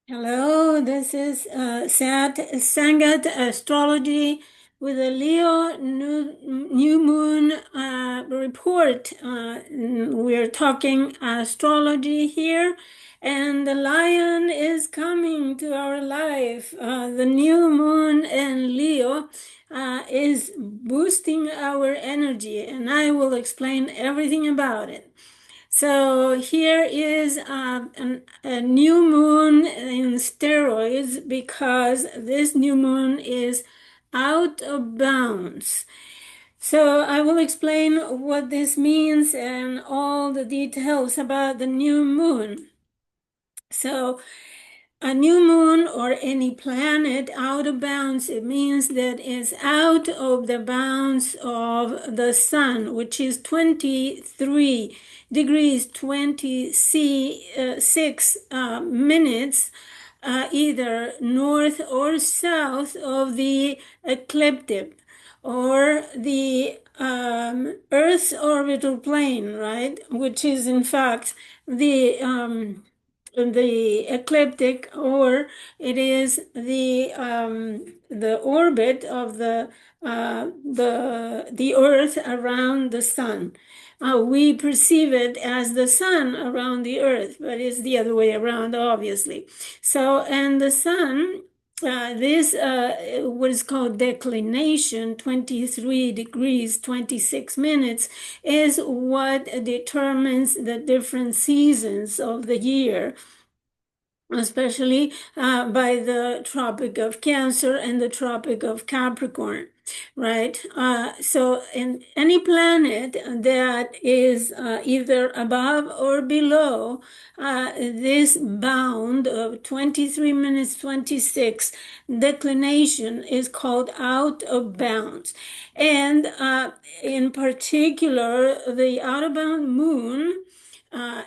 Hello, this is Satsangat Astrology with a Leo new moon report. We're talking astrology here, and the lion is coming to our life. The new moon in Leo is boosting our energy, and I will explain everything about it. So here is a new moon in steroids because this new moon is out of bounds. So I will explain what this means and all the details about the new moon. So a new moon or any planet out of bounds, it means that it's out of the bounds of the sun, which is 23 degrees 26 minutes, either north or south of the ecliptic or the Earth's orbital plane, right? Which is in fact the ecliptic, or it is the orbit of the Earth around the sun. We perceive it as the sun around the Earth, but it's the other way around, obviously. So, and the sun. This what is called declination, 23 degrees 26 minutes, is what determines the different seasons of the year, especially by the Tropic of Cancer and the Tropic of Capricorn, right? So in any planet that is either above or below this bound of 23 minutes 26 declination is called out of bounds. And in particular, the out of bound moon,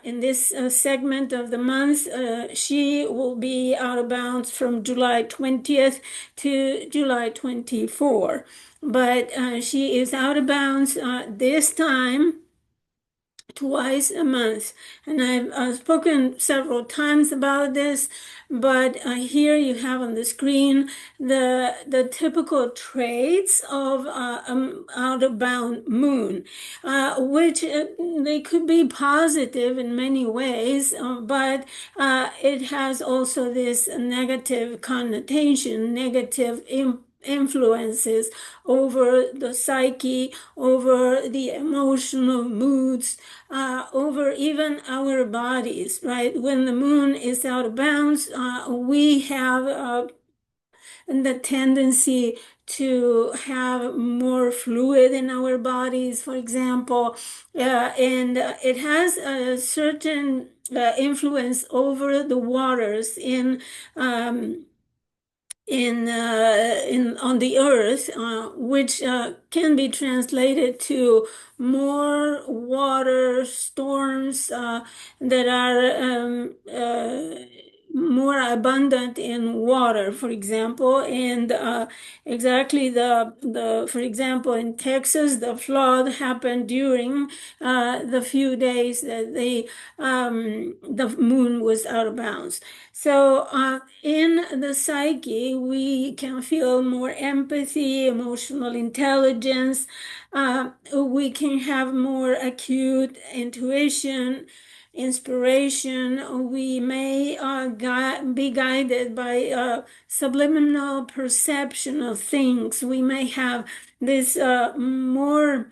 in this segment of the month, she will be out of bounds from July 20th to July 24. But she is out of bounds this time twice a month. And I've spoken several times about this, but here you have on the screen the typical traits of out of bound moon, which they could be positive in many ways, but it has also this negative connotation, negative influences over the psyche, over the emotional moods, over even our bodies, right? When the moon is out of bounds, we have the tendency to have more fluid in our bodies, for example, and it has a certain influence over the waters in on the earth, which can be translated to more water storms that are more abundant in water, for example, and exactly the for example in Texas, the flood happened during the few days that the moon was out of bounds. So in the psyche, we can feel more empathy, emotional intelligence. We can have more acute intuition, inspiration. We may be guided by subliminal perception of things. We may have this more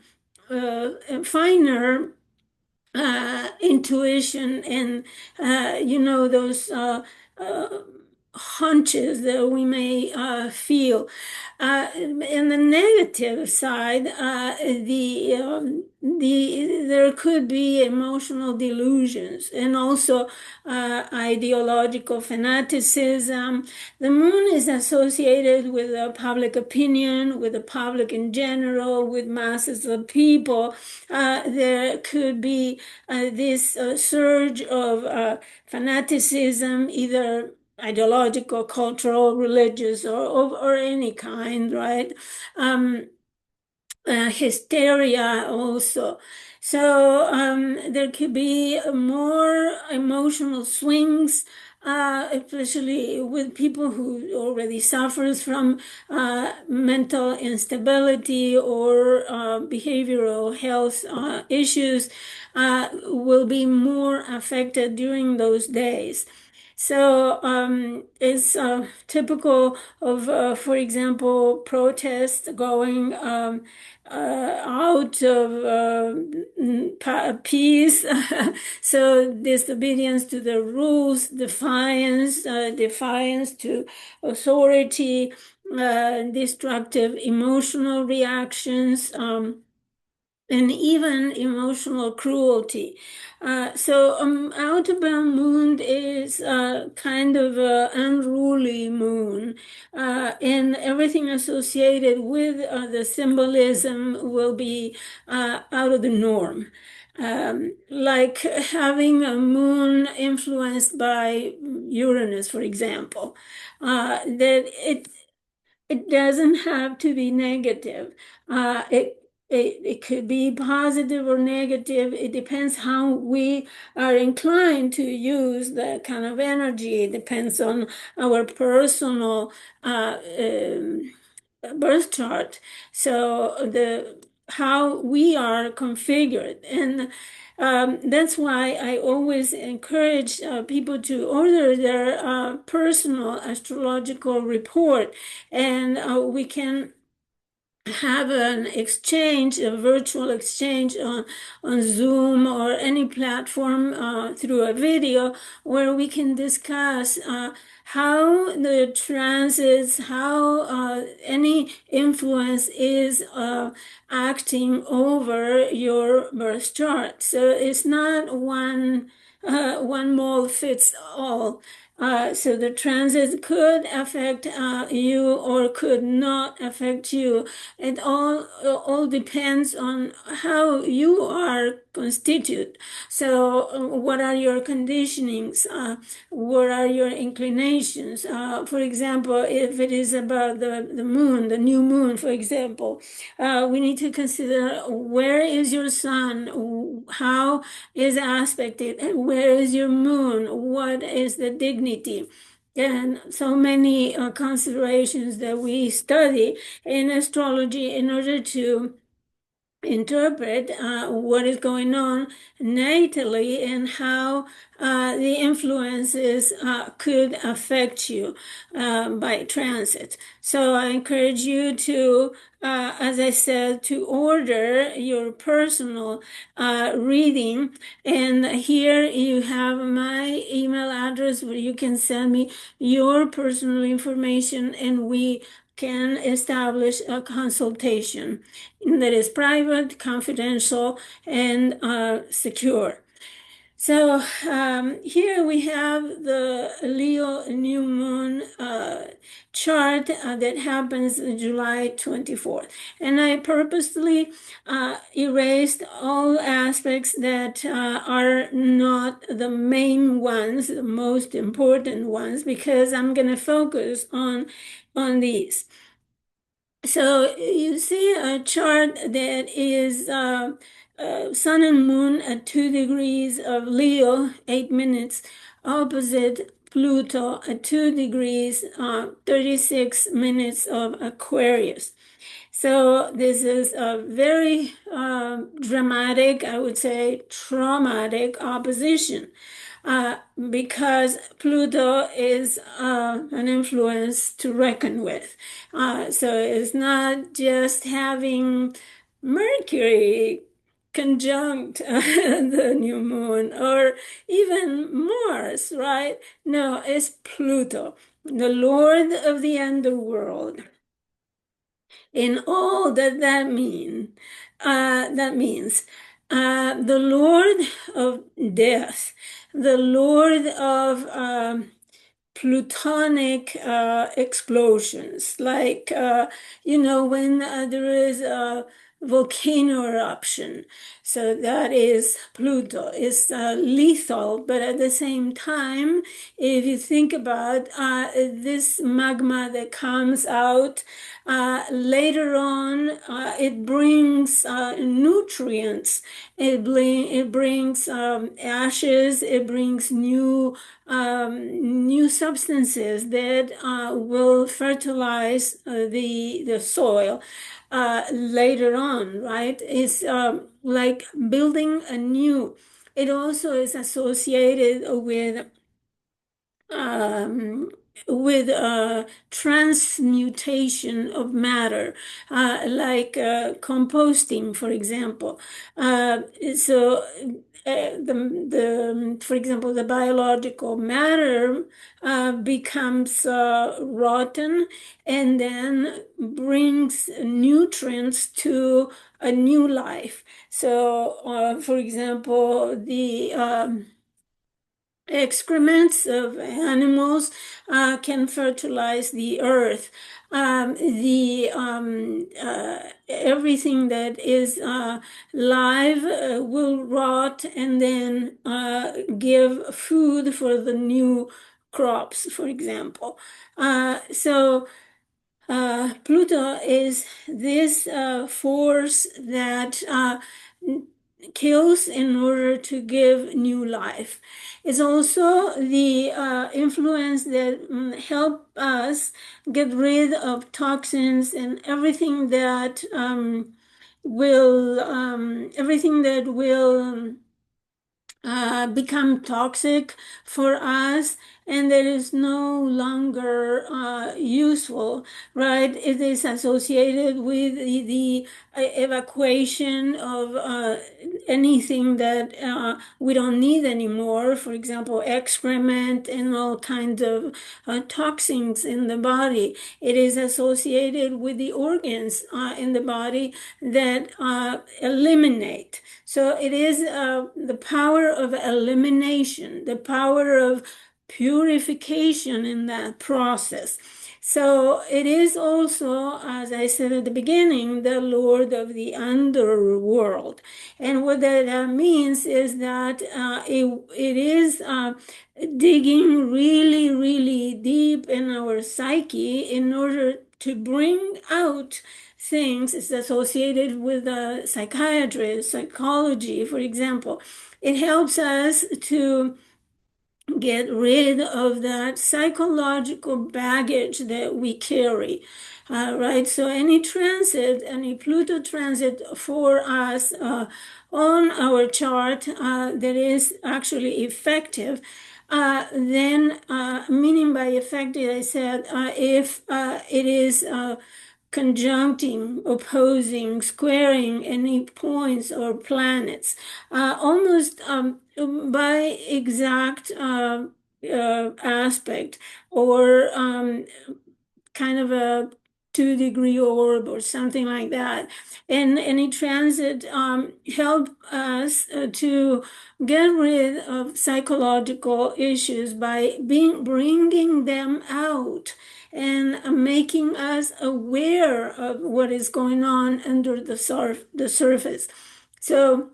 finer intuition and those hunches that we may feel. In the negative side, there could be emotional delusions and also ideological fanaticism. The moon is associated with public opinion, with the public in general, with masses of people. There could be this surge of fanaticism, either ideological, cultural, religious, or any kind, right? Hysteria also. So there could be more emotional swings especially with people who already suffers from mental instability or behavioral health issues, will be more affected during those days. So it's typical of, for example, protests going out of peace. So disobedience to the rules, defiance to authority, destructive emotional reactions. And even emotional cruelty. Outbound moon is kind of an unruly moon, and everything associated with the symbolism will be out of the norm. Like having a moon influenced by Uranus, for example, that it doesn't have to be negative. It could be positive or negative. It depends how we are inclined to use that kind of energy. It depends on our personal birth chart. So the how we are configured, and that's why I always encourage people to order their personal astrological report, and we can have an exchange, a virtual exchange on Zoom or any platform through a video where we can discuss how the transits, how any influence is acting over your birth chart. So it's not one mold fits all. So the transit could affect you or could not affect you. It all depends on how you are constituted. So what are your conditionings? What are your inclinations? For example, if it is about the moon, the new moon, for example, we need to consider where is your sun, how is aspected, and where is your moon, what is the dignity, and so many considerations that we study in astrology in order to interpret what is going on natally and how the influences could affect you by transit. So I encourage you to, as I said, to order your personal reading. And here you have my email address where you can send me your personal information, and we can establish a consultation that is private, confidential, and secure. So here we have the Leo new moon chart that happens July 24th. And I purposely erased all aspects that are not the main ones, the most important ones, because I'm going to focus on these. So you see a chart that is sun and moon at 2 degrees of Leo, 8 minutes, opposite Pluto at 2 degrees, 36 minutes of Aquarius. So this is a very dramatic, I would say traumatic opposition. Because Pluto is an influence to reckon with. So it's not just having Mercury conjunct the new moon or even Mars, right? No, it's Pluto, the Lord of the underworld. In all that means the Lord of death, the Lord of plutonic explosions, like when there is volcano eruption. So that is Pluto. It's lethal, but at the same time, if you think about this magma that comes out later on, it brings nutrients. It brings ashes. It brings new substances that will fertilize the soil later on, right? It's like building a new. It also is associated um, with transmutation of matter, like composting, for example. So for example, the biological matter becomes rotten and then brings nutrients to a new life. So, for example, the excrements of animals can fertilize the earth. Everything that is live will rot and then give food for the new crops, for example. Pluto is this force that kills in order to give new life. It's also the influence that help us get rid of toxins and everything that will become toxic for us and that is no longer useful, right? It is associated with the evacuation of anything that we don't need anymore. For example, excrement and all kinds of toxins in the body. It is associated with the organs in the body that eliminate. So it is the power of elimination, the power of purification in that process. So it is also, as I said at the beginning, the Lord of the underworld. And what that means is that it is digging really, really deep in our psyche in order to bring out things is associated with psychiatry, psychology, for example. It helps us to get rid of that psychological baggage that we carry, right? So any Pluto transit for us on our chart that is actually effective, then meaning by effective, I said if it is conjuncting, opposing, squaring any points or planets, almost by exact aspect or kind of a 2-degree orb or something like that. And any transit help us to get rid of psychological issues by bringing them out and making us aware of what is going on under the surface. So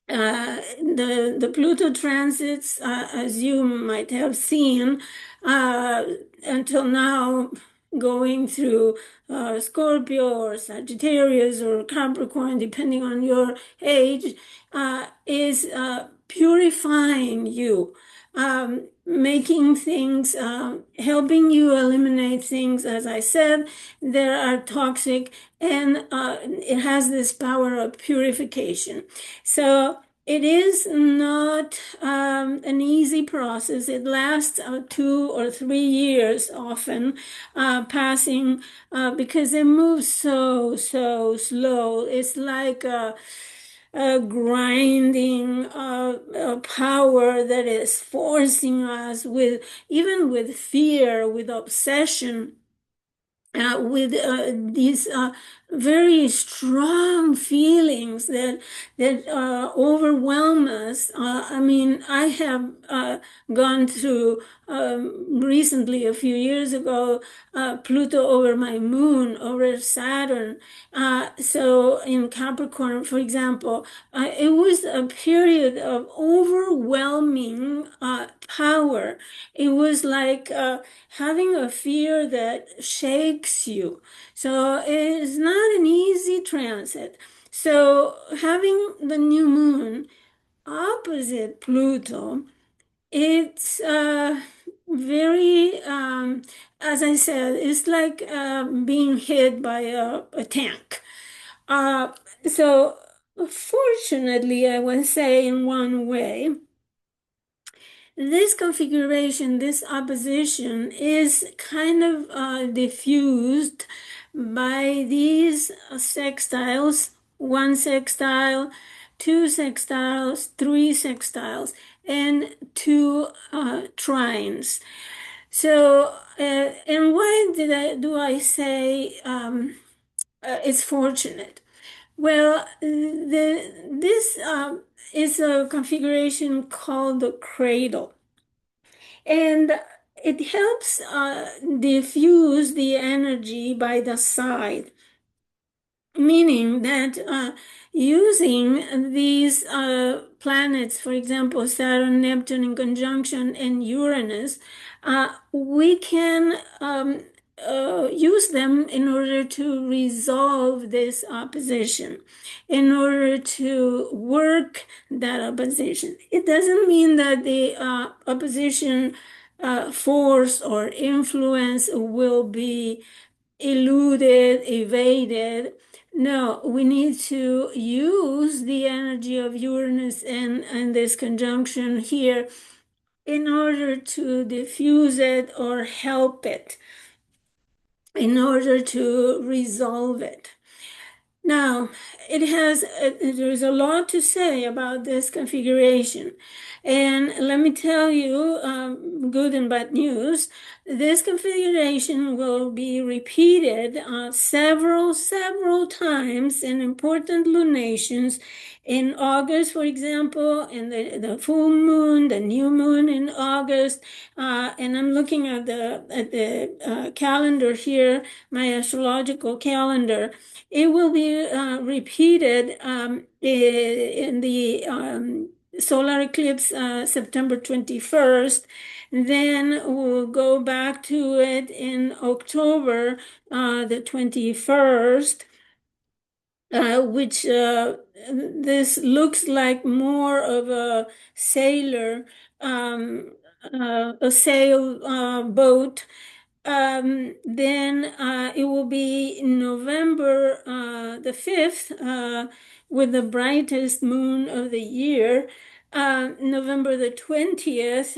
the Pluto transits, as you might have seen, until now, going through Scorpio or Sagittarius or Capricorn, depending on your age, is purifying you, making things, helping you eliminate things, as I said, that are toxic, and it has this power of purification. So it is not an easy process. It lasts 2 or 3 years often, passing because it moves so slow. It's like a grinding power that is forcing us even with fear, with obsession, with these very strong feelings that overwhelm us. I mean, I have gone through recently, a few years ago, Pluto over my moon, over Saturn. So in Capricorn, for example, it was a period of overwhelming power. It was like having a fear that shakes you. So it's not an easy transit. So having the new moon opposite Pluto, it's very, as I said, it's like being hit by a tank. Uh, so fortunately, I would say in one way, this configuration, this opposition is kind of diffused by these sextiles, one sextile, two sextiles, three sextiles, and two trines. So, and why do I say it's fortunate? Well, this is a configuration called the cradle. And it helps diffuse the energy by the side, meaning that using these planets, for example, Saturn, Neptune in conjunction, and Uranus, we can use them in order to resolve this opposition, in order to work that opposition. It doesn't mean that the opposition force or influence will be eluded, evaded. No, we need to use the energy of Uranus and this conjunction here in order to diffuse it or help it, in order to resolve it. Now, there's a lot to say about this configuration. And let me tell you, good and bad news, this configuration will be repeated several times in important lunations. In August, for example, in the full moon, the new moon in August, and I'm looking at the calendar here, my astrological calendar. It will be repeated in the solar eclipse September 21st. Then we'll go back to it in October the 21st, which this looks like more of a sailor, a sail boat. Then it will be November the 5th with the brightest moon of the year, November the 20th,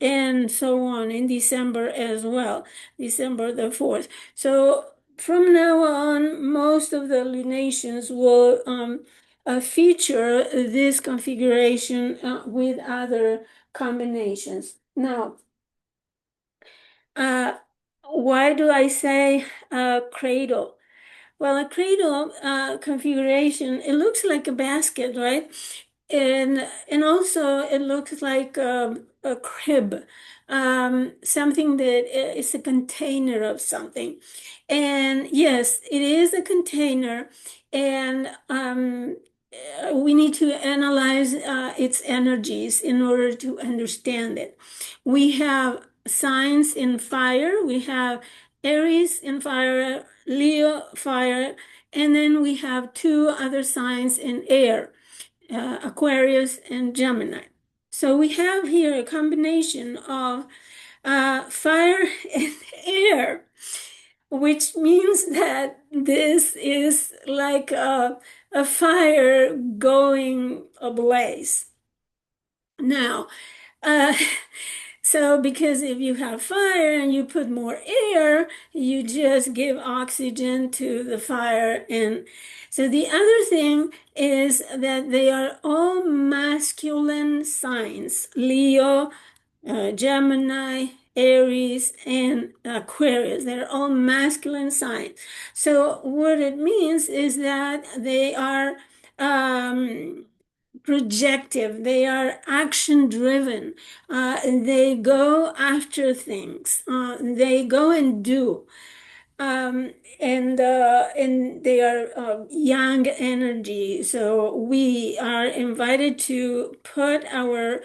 and so on in December as well, December the 4th. So from now on, most of the lunations will feature this configuration with other combinations. Now, why do I say cradle? Well, a cradle configuration, it looks like a basket, right? And also it looks like a crib, something that is a container of something. And yes, it is a container, and we need to analyze its energies in order to understand it. We have signs in fire, we have Aries in fire, Leo fire, and then we have two other signs in air, Aquarius and Gemini. So we have here a combination of fire and air, which means that this is like a fire going ablaze. Now, uh, so because if you have fire and you put more air, you just give oxygen to the fire. And so the other thing is that they are all masculine signs: Leo, Gemini, Aries, and Aquarius. They're all masculine signs. So what it means is that they are projective, they are action driven, they go after things, they go and do. Um, and they are young energy. So we are invited to put our,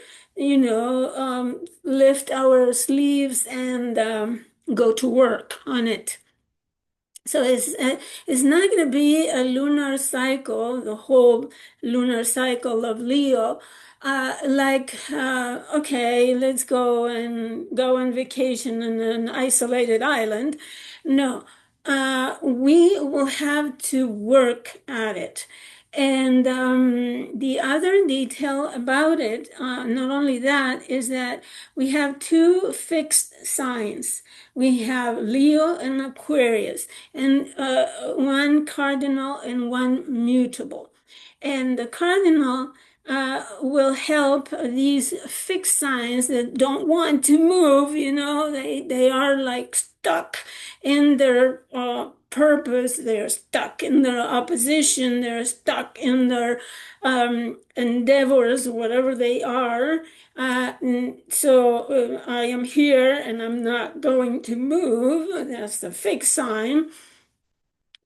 lift our sleeves and go to work on it. So it's not going to be a lunar cycle, the whole lunar cycle of Leo, okay, let's go on vacation in an isolated island. No, we will have to work at it. And the other detail about it, not only that, is that we have two fixed signs. We have Leo and Aquarius, and one cardinal and one mutable. And the cardinal will help these fixed signs that don't want to move. They are like stuck in their purpose, they're stuck in their opposition, they're stuck in their endeavors, whatever they are. So I am here and I'm not going to move. That's the fixed sign.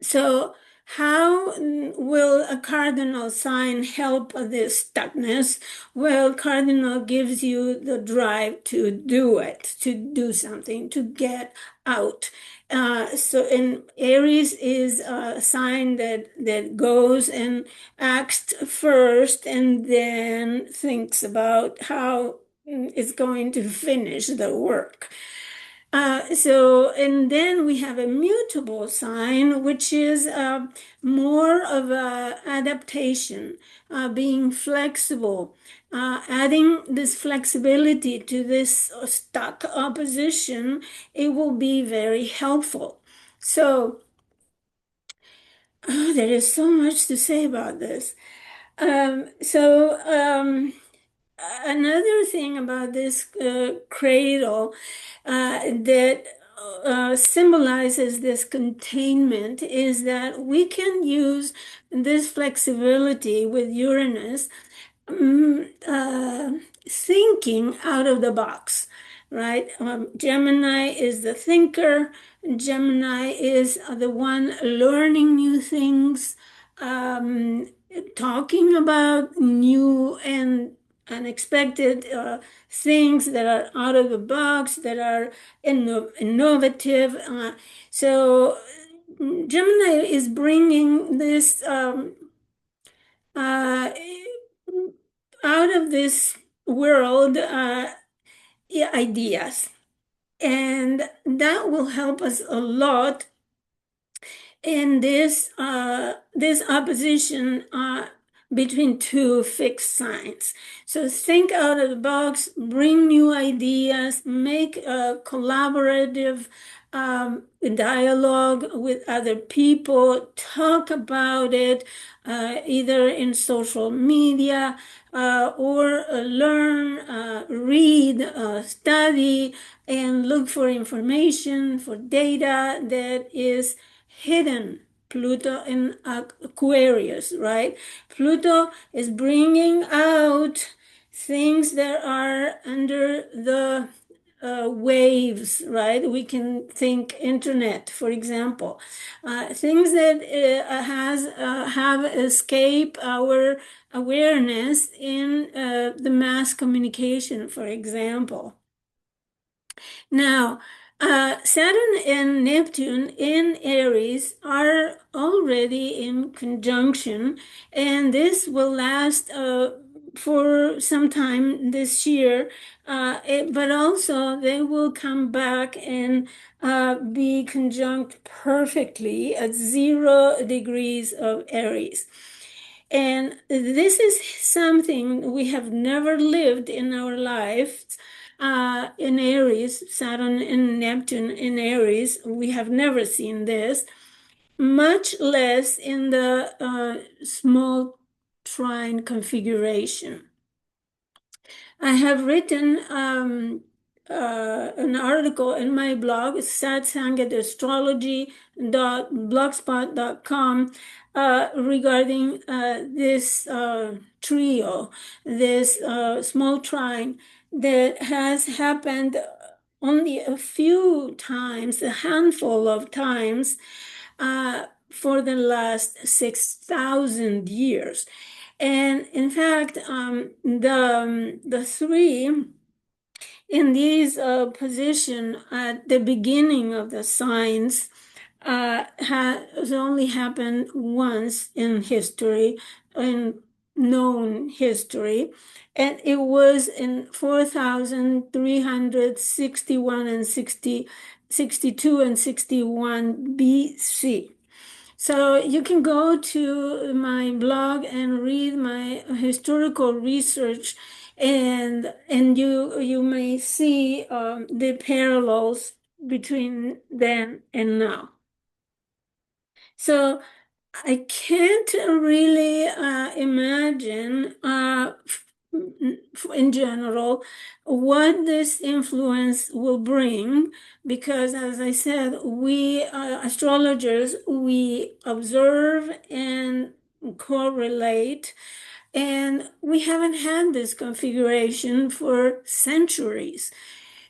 So how will a cardinal sign help this stuckness? Well, cardinal gives you the drive to do it, to do something, to get out. And Aries is a sign that goes and acts first and then thinks about how it's going to finish the work. And then we have a mutable sign, which is more of a adaptation, being flexible, adding this flexibility to this stuck opposition. It will be very helpful. So there is so much to say about this. Another thing about this cradle that symbolizes this containment is that we can use this flexibility with Uranus, thinking out of the box, right? Gemini is the thinker. Gemini is the one learning new things, talking about new and unexpected things that are out of the box, that are innovative. So Gemini is bringing this out of this world ideas, and that will help us a lot in this opposition between two fixed signs. So think out of the box, bring new ideas, make a collaborative dialogue with other people, talk about it, either in social media or learn, read, study, and look for information, for data that is hidden. Pluto in Aquarius, right? Pluto is bringing out things that are under the waves, right? We can think internet, for example, things that have escaped our awareness in the mass communication, for example. Now, Saturn and Neptune in Aries are already in conjunction, and this will last for some time this year, but also they will come back and be conjunct perfectly at 0 degrees of Aries. And this is something we have never lived in our lives. In Aries, Saturn and Neptune in Aries, we have never seen this, much less in the small trine configuration. I have written an article in my blog, satsangat.astrology.blogspot.com, regarding this trio, this small trine that has happened only a few times, a handful of times, for the last 6,000 years. And in fact, the three in these position at the beginning of the signs has only happened once in history, in known history, and it was in 4,361 and 62 and 61 BC. So you can go to my blog and read my historical research, and you may see the parallels between then and now. So I can't really imagine, in general, what this influence will bring, because, as I said, we astrologers, we observe and correlate, and we haven't had this configuration for centuries.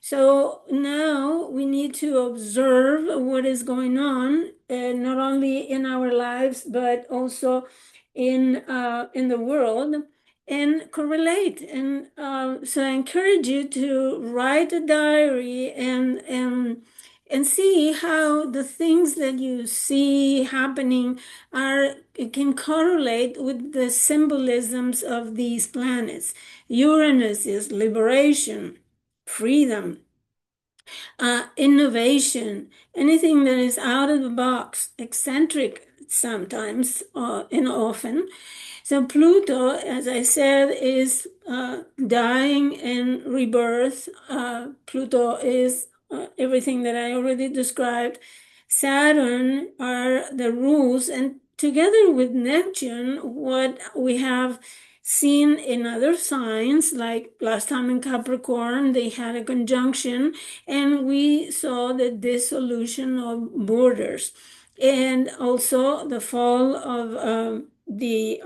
So now we need to observe what is going on, not only in our lives, but also in the world, and correlate. And so I encourage you to write a diary and see how the things that you see happening can correlate with the symbolisms of these planets. Uranus is liberation, freedom, innovation, anything that is out of the box, eccentric sometimes and often. So Pluto, as I said, is dying and rebirth. Pluto is everything that I already described. Saturn are the rules, and together with Neptune, what we have seen in other signs, like last time in Capricorn, they had a conjunction, and we saw the dissolution of borders, and also the fall of the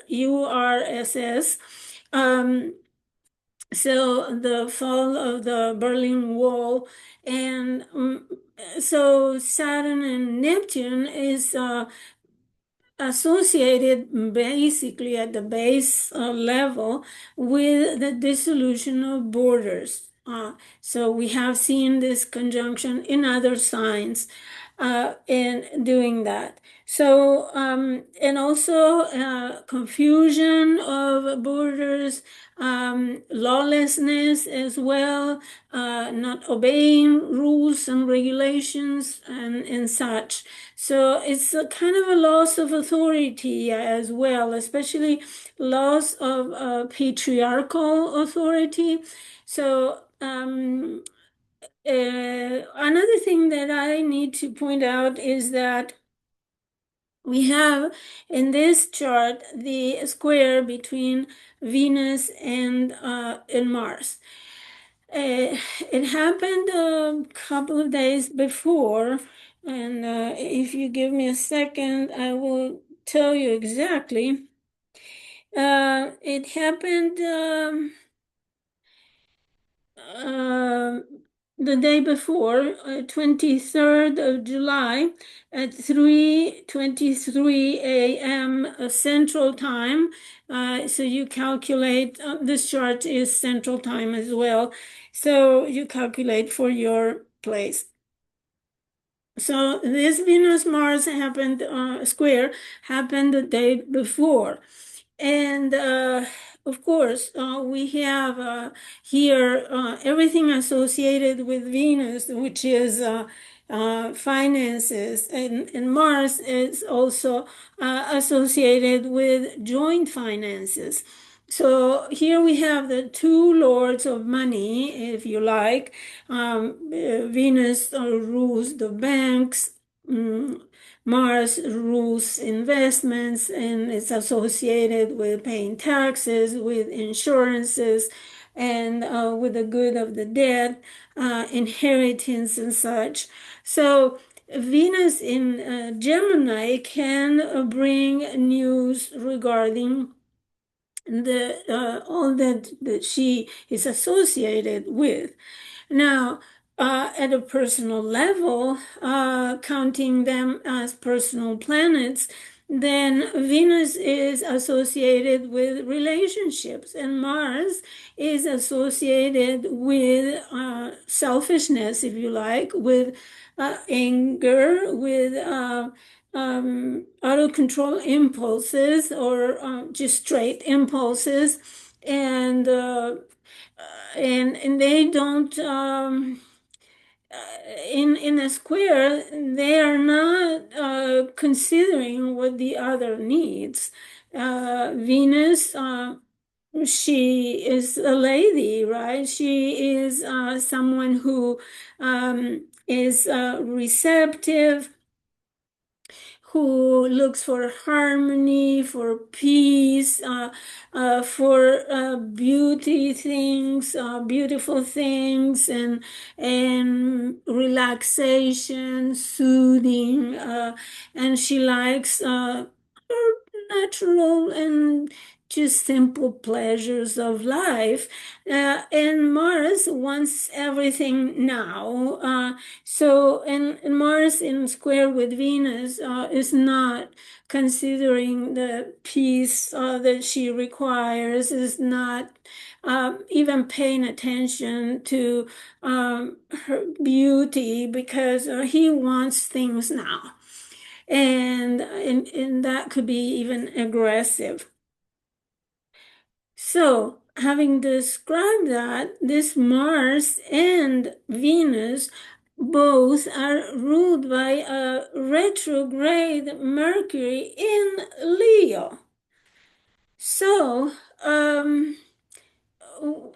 URSS. So the fall of the Berlin Wall, and so Saturn and Neptune is associated basically at the base level with the dissolution of borders. So we have seen this conjunction in other signs in doing that. So, and also confusion of borders, lawlessness as well, not obeying rules and regulations and such. So it's a kind of a loss of authority as well, especially loss of patriarchal authority. So another thing that I need to point out is that we have in this chart the square between Venus and Mars. It happened a couple of days before, and if you give me a second, I will tell you exactly. It happened the day before, 23rd of July at 3:23 a.m. Central Time. So you calculate, this chart is Central Time as well. So you calculate for your place. So this Venus-Mars happened, square happened the day before. And of course, we have here everything associated with Venus, which is finances, and Mars is also associated with joint finances. So here we have the two lords of money, if you like. Venus rules the banks. Mars rules investments, and it's associated with paying taxes, with insurances, and with the good of the dead, inheritance and such. So Venus in Gemini can bring news regarding the all that she is associated with. Now, at a personal level, counting them as personal planets, then Venus is associated with relationships, and Mars is associated with selfishness, if you like, with anger, with out of control impulses, or just straight impulses, and and they don't in a square, they are not considering what the other needs. Venus, she is a lady, right? She is someone who is receptive, who looks for harmony, for peace, for beauty things, beautiful things, and relaxation, soothing, and she likes natural and just simple pleasures of life. And Mars wants everything now. And Mars in square with Venus is not considering the peace that she requires, is not even paying attention to her beauty, because he wants things now. And that could be even aggressive. So, having described that, this Mars and Venus both are ruled by a retrograde Mercury in Leo. So,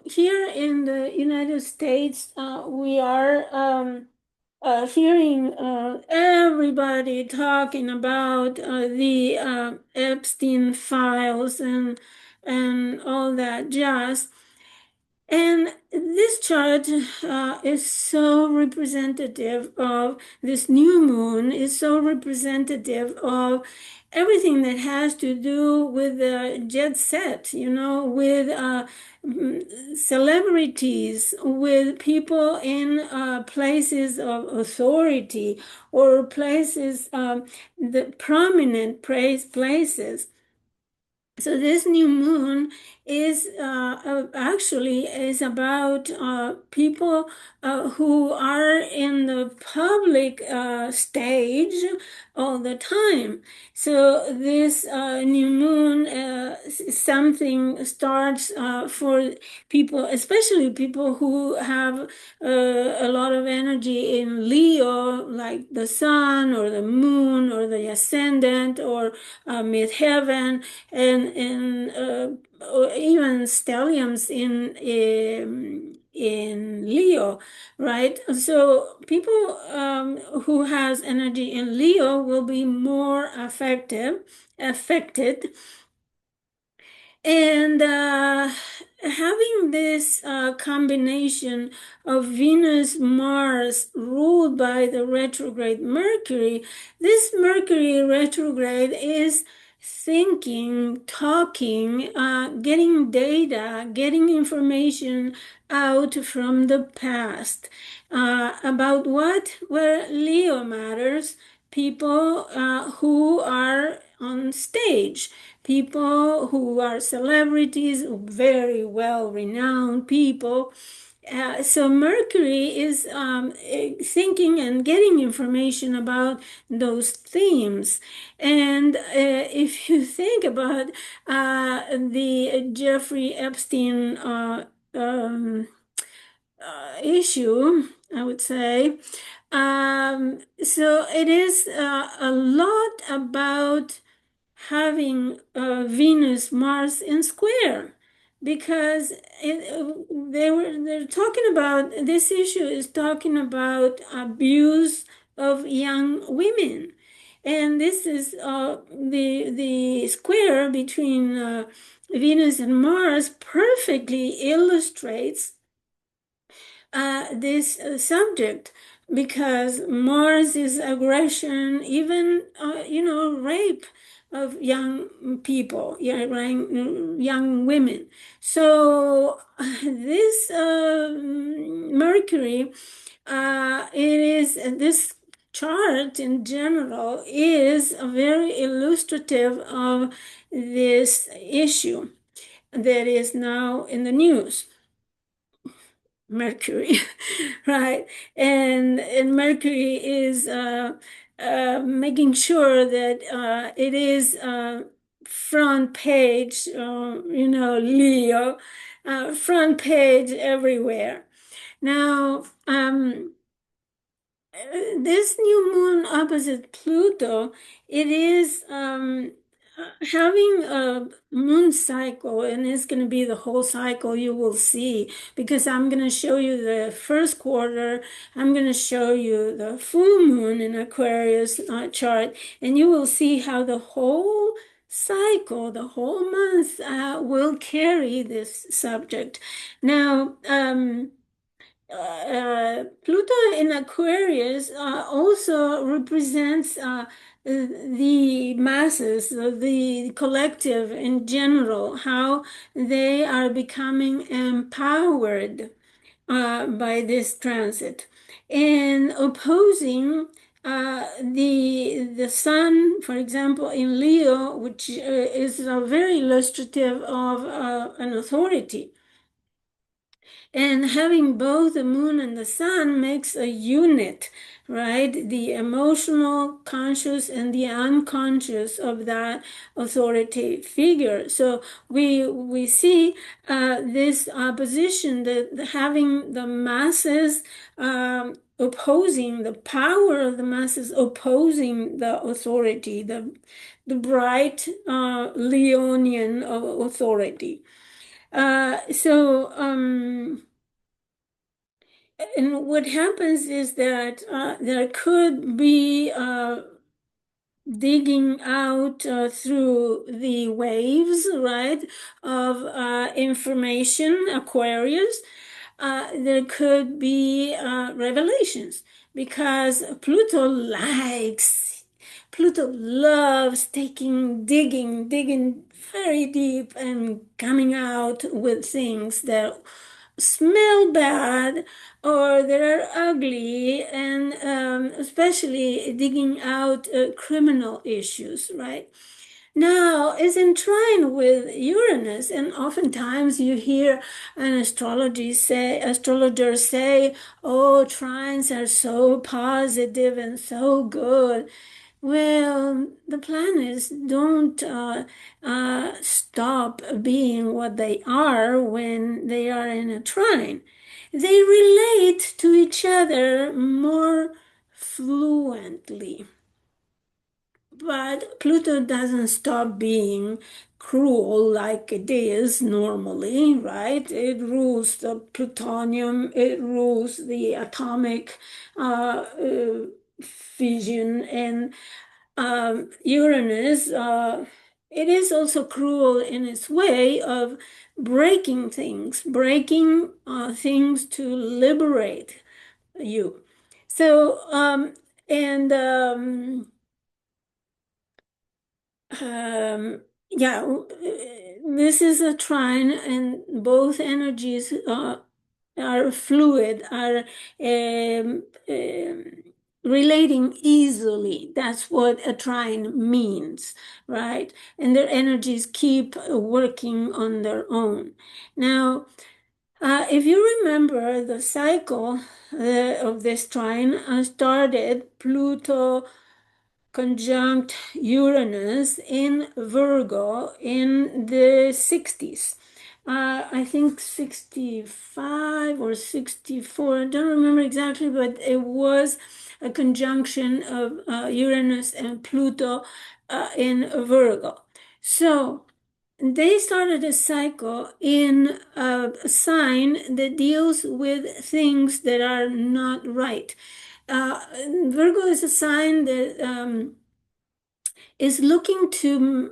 here in the United States, we are hearing everybody talking about the Epstein files and all that jazz. And this chart is so representative of this new moon, is so representative of everything that has to do with the jet set, with celebrities, with people in places of authority, or places, the prominent places. So this new moon is actually is about people who are in the public stage all the time. So this new moon, something starts for people, especially people who have a lot of energy in Leo, like the sun or the moon or the ascendant or midheaven, and or even stelliums in Leo, right? So people who has energy in Leo will be more affected. And having this combination of Venus, Mars ruled by the retrograde Mercury, this Mercury retrograde is thinking, talking, getting data, getting information out from the past about where Leo matters, people who are on stage, people who are celebrities, very well-renowned people. So Mercury is thinking and getting information about those themes. And if you think about the Jeffrey Epstein issue, I would say, so it is a lot about having Venus, Mars in square, because they're talking about, this issue is talking about abuse of young women. And this is the square between Venus and Mars perfectly illustrates this subject, because Mars is aggression, even rape of young people, young women. So this Mercury, it is this chart in general is very illustrative of this issue that is now in the news. Mercury, right? And Mercury is making sure that it is front page, Leo, front page everywhere. Now, this new moon opposite Pluto, it is having a moon cycle, and it's going to be the whole cycle, you will see, because I'm going to show you the first quarter. I'm going to show you the full moon in Aquarius chart, and you will see how the whole cycle, the whole month will carry this subject. Now, Pluto in Aquarius also represents the masses, the collective in general, how they are becoming empowered by this transit, and opposing the Sun, for example, in Leo, which is very illustrative of an authority. And having both the moon and the sun makes a unit, right? The emotional, conscious, and the unconscious of that authority figure. So we see this opposition, that having the masses opposing, the power of the masses opposing the authority, the bright Leonian authority. And what happens is that there could be digging out through the waves, right, of information, Aquarius. There could be revelations, because Pluto loves digging very deep and coming out with things that smell bad or that are ugly, and especially digging out criminal issues, right? Now, it's entwined with Uranus, and oftentimes you hear an astrologer say, oh, trines are so positive and so good. Well, the planets don't stop being what they are when they are in a trine. They relate to each other more fluently. But Pluto doesn't stop being cruel like it is normally, right? It rules the plutonium, it rules the atomic fission, and Uranus, it is also cruel in its way of breaking things to liberate you. So, and yeah, this is a trine, and both energies are fluid, are relating easily. That's what a trine means, right? And their energies keep working on their own. Now, if you remember, the cycle of this trine started Pluto conjunct Uranus in Virgo in the 60s. I think 65 or 64, I don't remember exactly, but it was a conjunction of Uranus and Pluto in Virgo. So they started a cycle in a sign that deals with things that are not right. Virgo is a sign that is looking to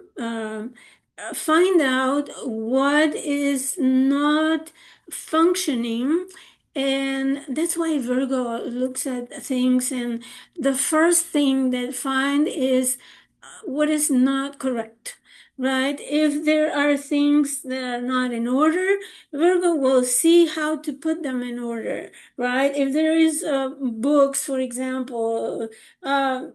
find out what is not functioning. And that's why Virgo looks at things, and the first thing they find is what is not correct, right? If there are things that are not in order, Virgo will see how to put them in order, right? If there is books, for example, uh,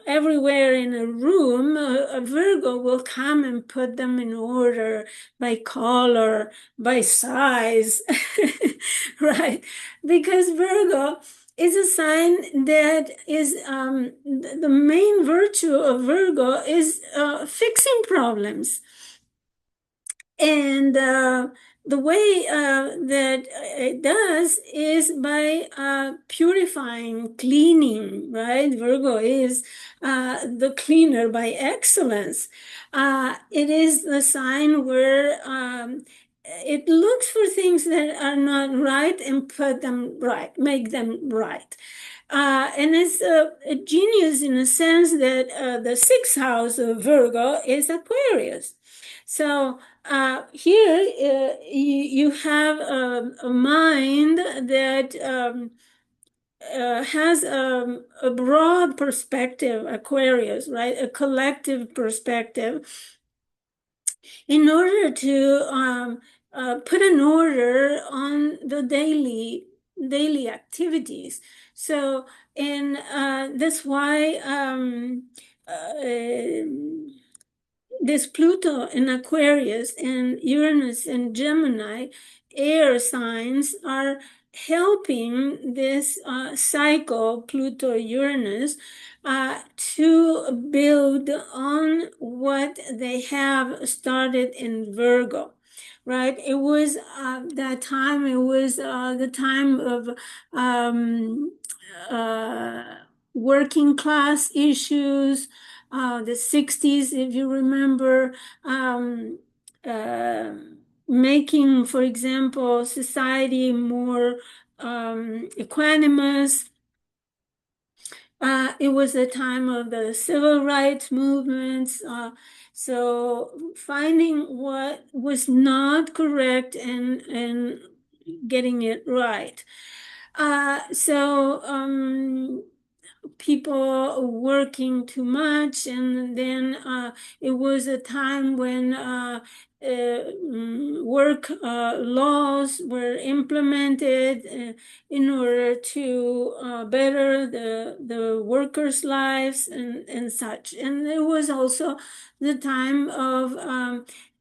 everywhere in a room, a Virgo will come and put them in order by color, by size, right? Because Virgo is a sign that is the main virtue of Virgo is fixing problems. And the way that it does is by purifying, cleaning, right? Virgo is the cleaner by excellence. It is the sign where it looks for things that are not right and put them right, make them right. And it's a genius in the sense that the sixth house of Virgo is Aquarius. So here you have a mind that has a broad perspective, Aquarius, right? A collective perspective, in order to put an order on the daily activities. So, and that's why this Pluto in Aquarius and Uranus and Gemini air signs are helping this cycle, Pluto-Uranus, to build on what they have started in Virgo, right? It was that time, it was the time of working class issues, the 60s, if you remember, um, uh, making, for example, society more equanimous. It was a time of the civil rights movements. So finding what was not correct and getting it right. People working too much, and then it was a time when work laws were implemented in order to better the workers' lives and such. And it was also the time of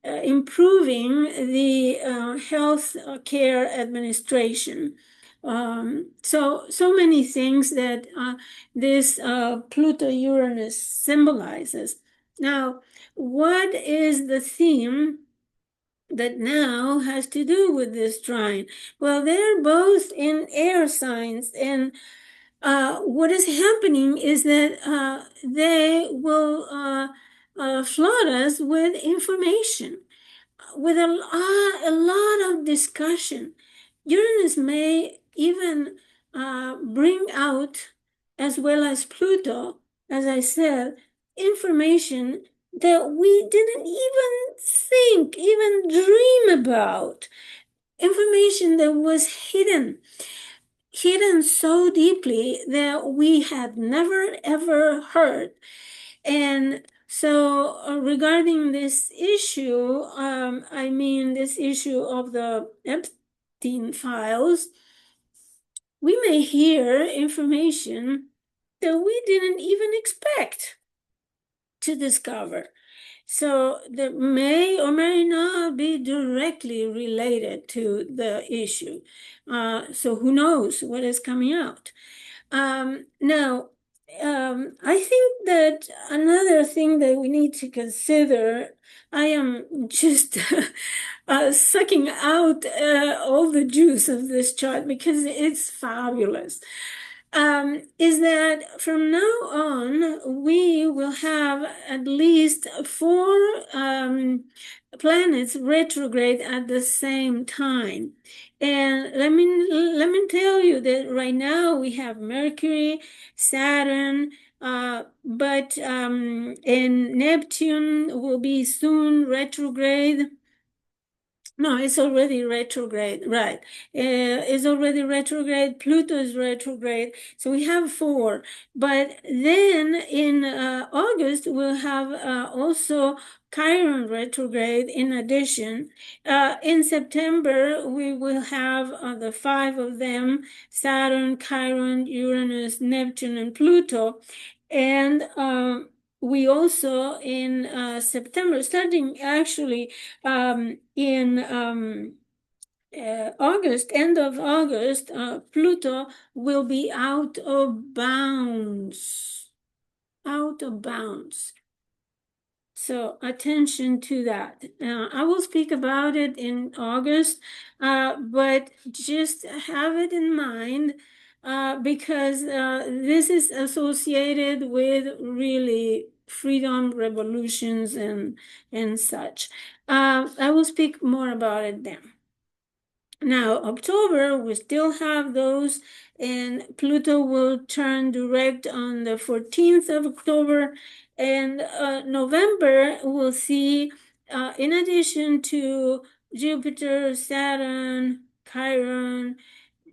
improving the health care administration. So many things that this Pluto-Uranus symbolizes. Now, what is the theme that now has to do with this trine? Well, they're both in air signs, and what is happening is that they will flood us with information, with a lot of discussion. Uranus may even bring out, as well as Pluto, as I said, information that we didn't even think, even dream about. Information that was hidden so deeply that we had never ever heard. And so regarding this issue, I mean this issue of the Epstein files, we may hear information that we didn't even expect to discover. So that may or may not be directly related to the issue. So who knows what is coming out. Now, I think that another thing that we need to consider, I am just sucking out all the juice of this chart because it's fabulous, is that from now on, we will have at least 4 planets retrograde at the same time. And let me tell you that right now we have Mercury, Saturn, And Neptune will be soon retrograde. No, it's already retrograde, right? It's already retrograde. Pluto is retrograde. So we have four. But then in August, we'll have also Chiron retrograde in addition. In September, we will have the five of them: Saturn, Chiron, Uranus, Neptune, and Pluto. And we also in September, starting actually in August, end of August, Pluto will be out of bounds. Out of bounds. So attention to that. I will speak about it in August, but just have it in mind because this is associated with really freedom revolutions and such. I will speak more about it then. Now, October, we still have those, and Pluto will turn direct on the 14th of October. And November, we'll see, in addition to Jupiter, Saturn, Chiron,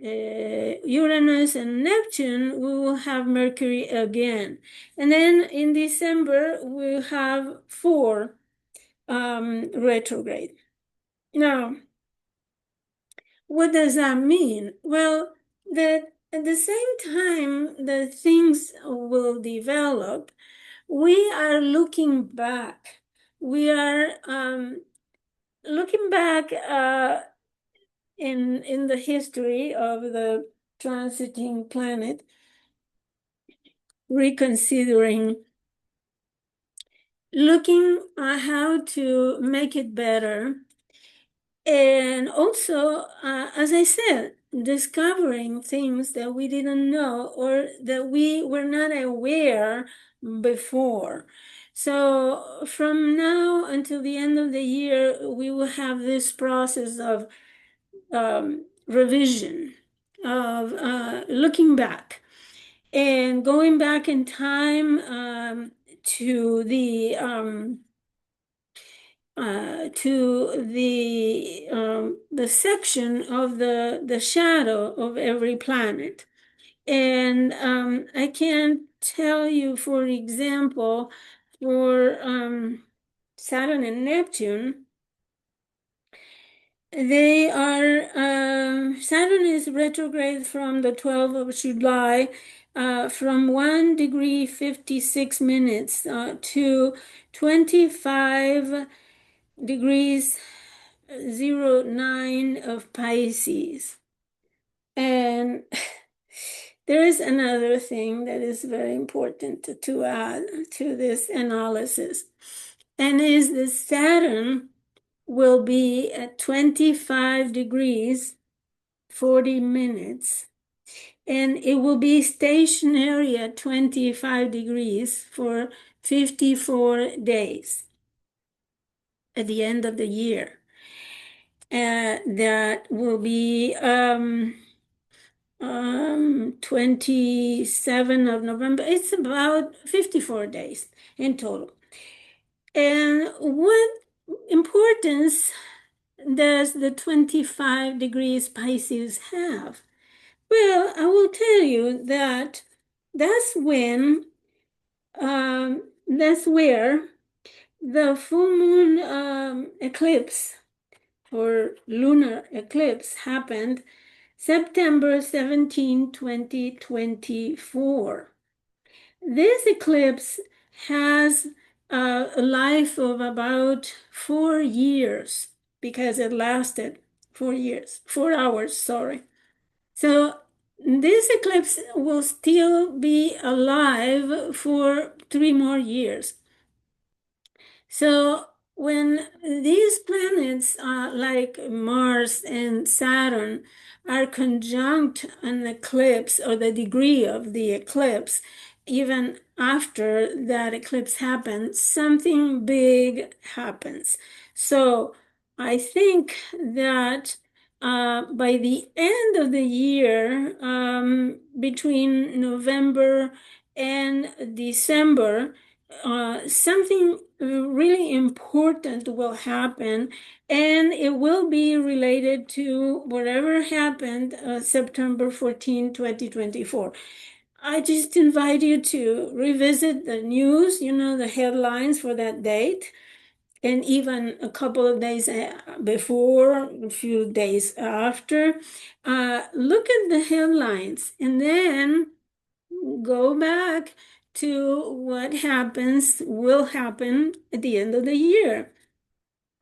Uranus, and Neptune, we will have Mercury again. And then in December, we'll have four retrograde. Now, what does that mean? Well, that at the same time that things will develop, we are looking back. We are looking back in the history of the transiting planet, reconsidering, looking at how to make it better. And also, as I said, discovering things that we didn't know or that we were not aware before. So from now until the end of the year, we will have this process of revision, of looking back and going back in time to the the section of the shadow of every planet. And I can tell you, for example, for Saturn and Neptune, they are Saturn is retrograde from the 12th of July, from 1 degree 56 minutes to 25 degrees 09 of Pisces. And there is another thing that is very important to add to this analysis, and is that Saturn will be at 25 degrees 40 minutes, and it will be stationary at 25 degrees for 54 days at the end of the year. That will be 27 of November. It's about 54 days in total. And what importance does the 25 degrees Pisces have? Well, I will tell you that that's when, that's where the full moon eclipse or lunar eclipse happened September 17, 2024. This eclipse has a life of about 4 years because it lasted 4 years, 4 hours, sorry. So this eclipse will still be alive for 3 more years. So when these planets like Mars and Saturn are conjunct an eclipse, or the degree of the eclipse, even after that eclipse happens, something big happens. So I think that by the end of the year, between November and December, something really important will happen, and it will be related to whatever happened September 14, 2024. I just invite you to revisit the news, the headlines for that date, and even a couple of days before, a few days after. Look at the headlines and then go back to what will happen at the end of the year,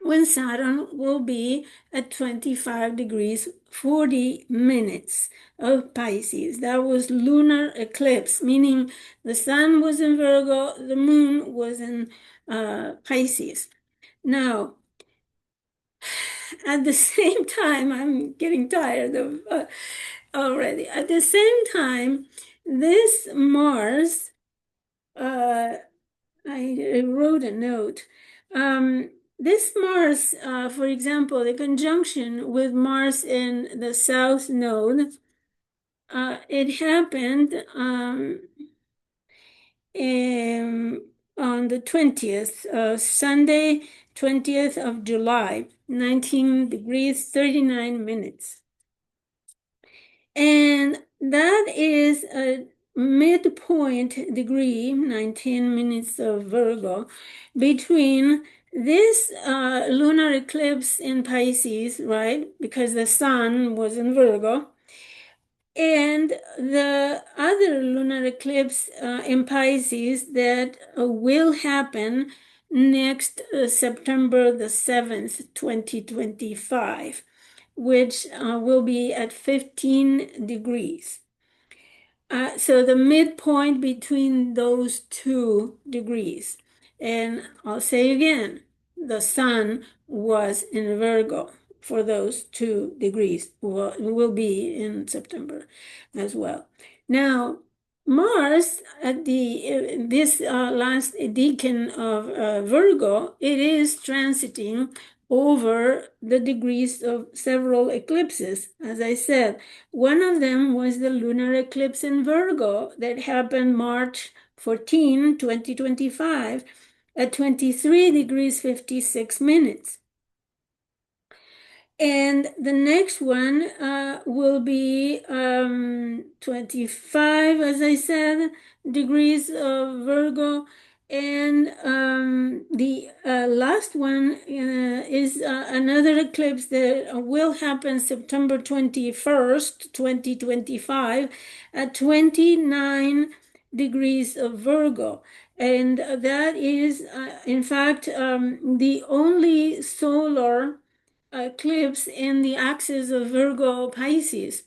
when Saturn will be at 25 degrees 40 minutes of Pisces. That was lunar eclipse, meaning the sun was in Virgo, the moon was in Pisces. Now, at the same time, I'm getting tired of already. At the same time, this Mars, I wrote a note. This Mars, for example, the conjunction with Mars in the South Node, it happened on the 20th, Sunday, 20th of July, 19 degrees, 39 minutes. And that is a midpoint degree, 19 minutes of Virgo, between this lunar eclipse in Pisces, right? Because the sun was in Virgo, and the other lunar eclipse in Pisces that will happen next September the 7th, 2025, which will be at 15 degrees. So the midpoint between those 2 degrees. And I'll say again, the sun was in Virgo for those 2 degrees, will be in September as well. Now, Mars at this last decan of Virgo, it is transiting over the degrees of several eclipses. As I said, one of them was the lunar eclipse in Virgo that happened March 14, 2025 at 23 degrees 56 minutes. And the next one will be 25, as I said, degrees of Virgo. And the last one is another eclipse that will happen September 21st, 2025 at 29 degrees of Virgo. And that is, in fact, the only solar eclipse in the axis of Virgo Pisces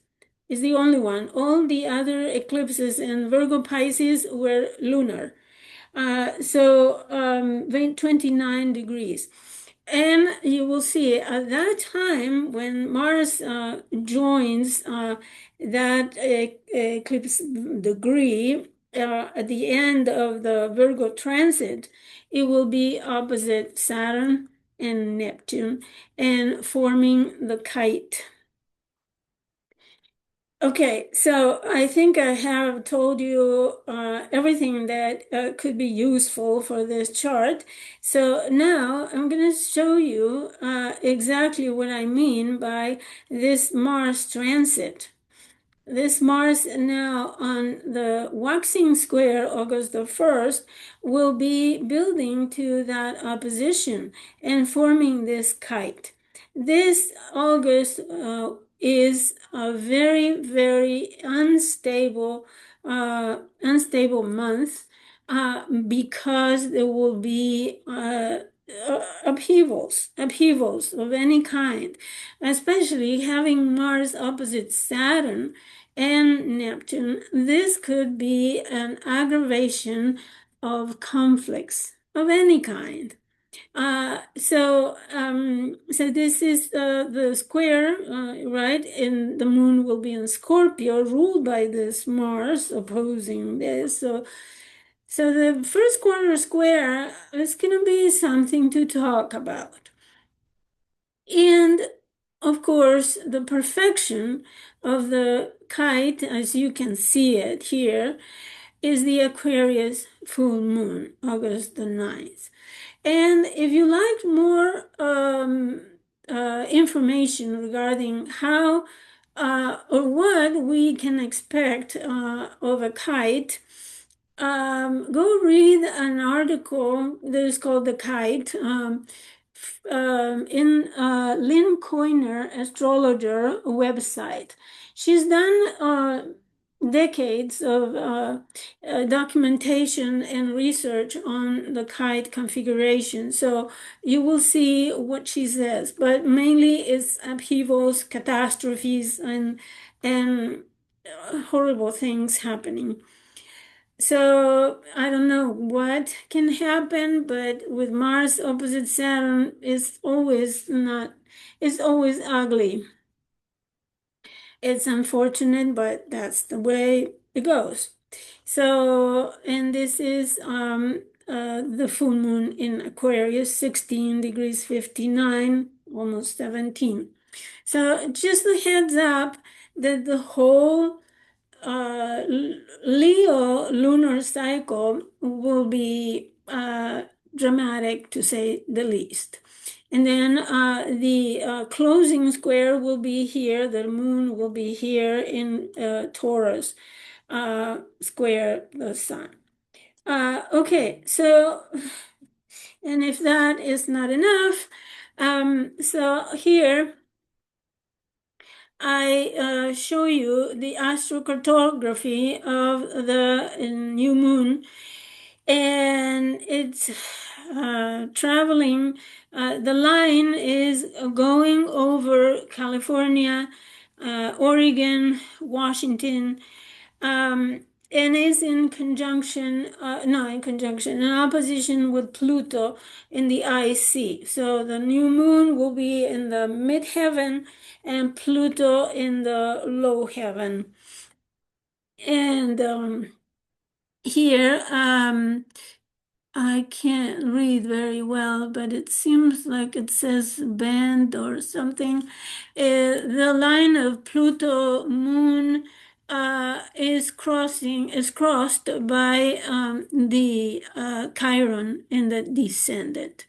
is the only one. All the other eclipses in Virgo Pisces were lunar. So 29 degrees. And you will see at that time when Mars joins that eclipse degree at the end of the Virgo transit, it will be opposite Saturn and Neptune and forming the kite. Okay, so I think I have told you everything that could be useful for this chart. So now I'm going to show you exactly what I mean by this Mars transit. This Mars now on the waxing square, August the 1st, will be building to that opposition and forming this kite. This August is a very, very unstable month because there will be upheavals of any kind, especially having Mars opposite Saturn and Neptune. This could be an aggravation of conflicts of any kind. So this is the square, right? And the moon will be in Scorpio, ruled by this Mars opposing this. So the first quarter square is going to be something to talk about. And of course, the perfection of the kite, as you can see it here, is the Aquarius full moon, August the 9th. And if you like more information regarding how or what we can expect of a kite, go read an article that is called The Kite in Lynn Coiner, astrologer website. She's done decades of documentation and research on the kite configuration. So you will see what she says, but mainly it's upheavals, catastrophes, and horrible things happening. So I don't know what can happen, but with Mars opposite Saturn, it's always ugly. It's unfortunate, but that's the way it goes. So, and this is the full moon in Aquarius, 16 degrees 59, almost 17. So just a heads up that the whole Leo lunar cycle will be dramatic, to say the least. And then the closing square will be here. The moon will be here in Taurus, square the sun. Okay, so, and if that is not enough, so here I show you the astrocartography of the new moon, and it's traveling. The line is going over California, Oregon, Washington, and is in conjunction, in opposition with Pluto in the IC. So the new moon will be in the midheaven and Pluto in the low heaven. And here, I can't read very well, but it seems like it says band or something. The line of Pluto moon is crossed by the Chiron in the descendant.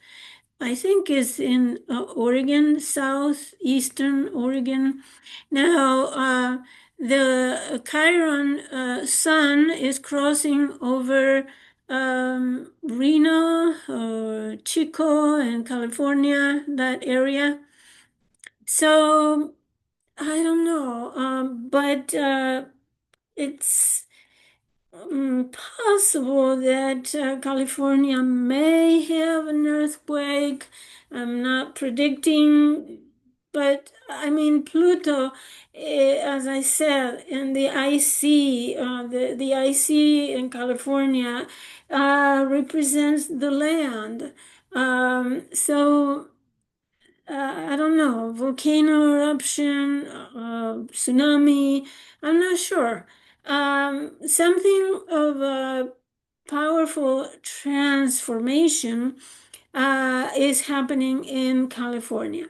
I think it's in Oregon, southeastern Oregon. Now, the Chiron sun is crossing over Reno or Chico in California, that area. So I don't know, but it's possible that California may have an earthquake. I'm not predicting, but I mean, Pluto, as I said, in the IC, the IC in California represents the land. So I don't know, volcano eruption, tsunami, I'm not sure. Something of a powerful transformation is happening in California.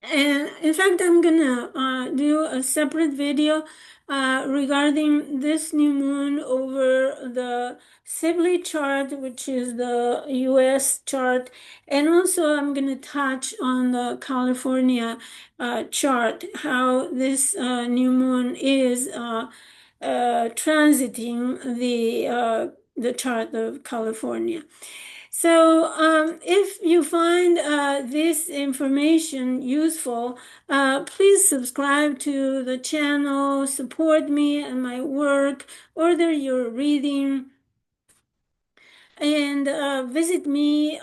And in fact, I'm gonna do a separate video regarding this new moon over the Sibley chart, which is the US chart, and also I'm gonna touch on the California chart, how this new moon is transiting the chart of California. So if you find this information useful, please subscribe to the channel, support me and my work, order your reading, and visit me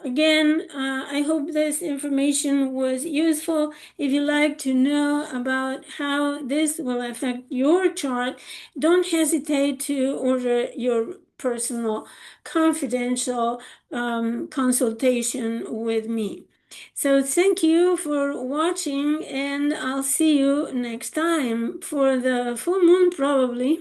again. I hope this information was useful. If you'd like to know about how this will affect your chart, don't hesitate to order your personal confidential consultation with me. So thank you for watching, and I'll see you next time for the full moon probably.